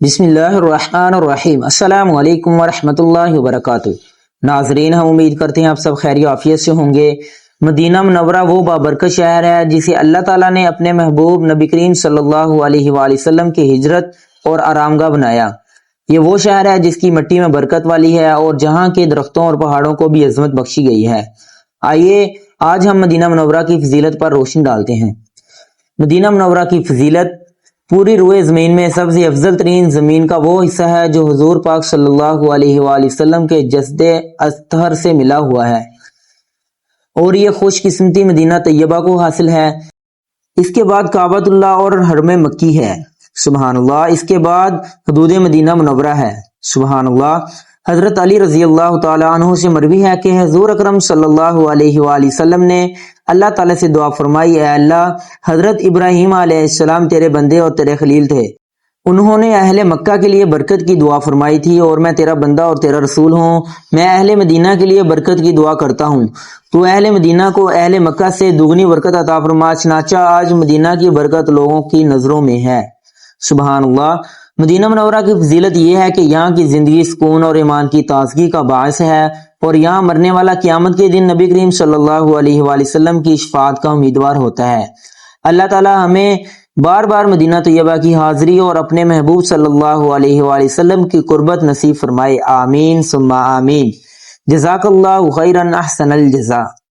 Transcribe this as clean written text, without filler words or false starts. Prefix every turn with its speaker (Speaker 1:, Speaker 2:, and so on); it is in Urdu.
Speaker 1: بسم اللہ الرحمن الرحیم۔ السلام علیکم ورحمۃ اللہ وبرکاتہ۔ ناظرین، ہم امید کرتے ہیں آپ سب خیر و عافیت سے ہوں گے۔ مدینہ منورہ وہ بابرکت شہر ہے جسے اللہ تعالیٰ نے اپنے محبوب نبی کریم صلی اللہ علیہ وآلہ وسلم کی ہجرت اور آرام گاہ بنایا۔ یہ وہ شہر ہے جس کی مٹی میں برکت والی ہے اور جہاں کے درختوں اور پہاڑوں کو بھی عظمت بخشی گئی ہے۔ آئیے آج ہم مدینہ منورہ کی فضیلت پر روشنی ڈالتے ہیں۔ مدینہ منورہ کی فضیلت پوری روئے زمین میں سب سے افضل ترین زمین کا وہ حصہ ہے جو حضور پاک صلی اللہ علیہ وآلہ وسلم کے جسد اطہر سے ملا ہوا ہے، اور یہ خوش قسمتی مدینہ طیبہ کو حاصل ہے۔ اس کے بعد کعبۃ اللہ اور حرم مکی ہے، سبحان اللہ۔ اس کے بعد حدود مدینہ منورہ ہے، سبحان اللہ۔ حضرت علی رضی اللہ تعالیٰ عنہ سے مروی ہے کہ حضور اکرم صلی اللہ علیہ وآلہ وسلم نے اللہ تعالیٰ سے دعا فرمائی، اے اللہ، حضرت ابراہیم علیہ السلام تیرے بندے اور تیرے خلیل تھے، انہوں نے اہل مکہ کے لیے برکت کی دعا فرمائی تھی، اور میں تیرا بندہ اور تیرا رسول ہوں، میں اہل مدینہ کے لیے برکت کی دعا کرتا ہوں، تو اہل مدینہ کو اہل مکہ سے دگنی برکت عطا فرما۔ چنانچہ آج مدینہ کی برکت لوگوں کی نظروں میں ہے، سبحان اللہ۔ مدینہ منورہ کی فضیلت یہ ہے کہ یہاں کی زندگی سکون اور ایمان کی تازگی کا باعث ہے، اور یہاں مرنے والا قیامت کے دن نبی کریم صلی اللہ علیہ وآلہ وسلم کی شفاعت کا امیدوار ہوتا ہے۔ اللہ تعالی ہمیں بار بار مدینہ طیبہ کی حاضری اور اپنے محبوب صلی اللہ علیہ وآلہ وسلم کی قربت نصیب فرمائے، آمین ثم آمین۔ جزاک اللہ خیرا، احسن الجزاء۔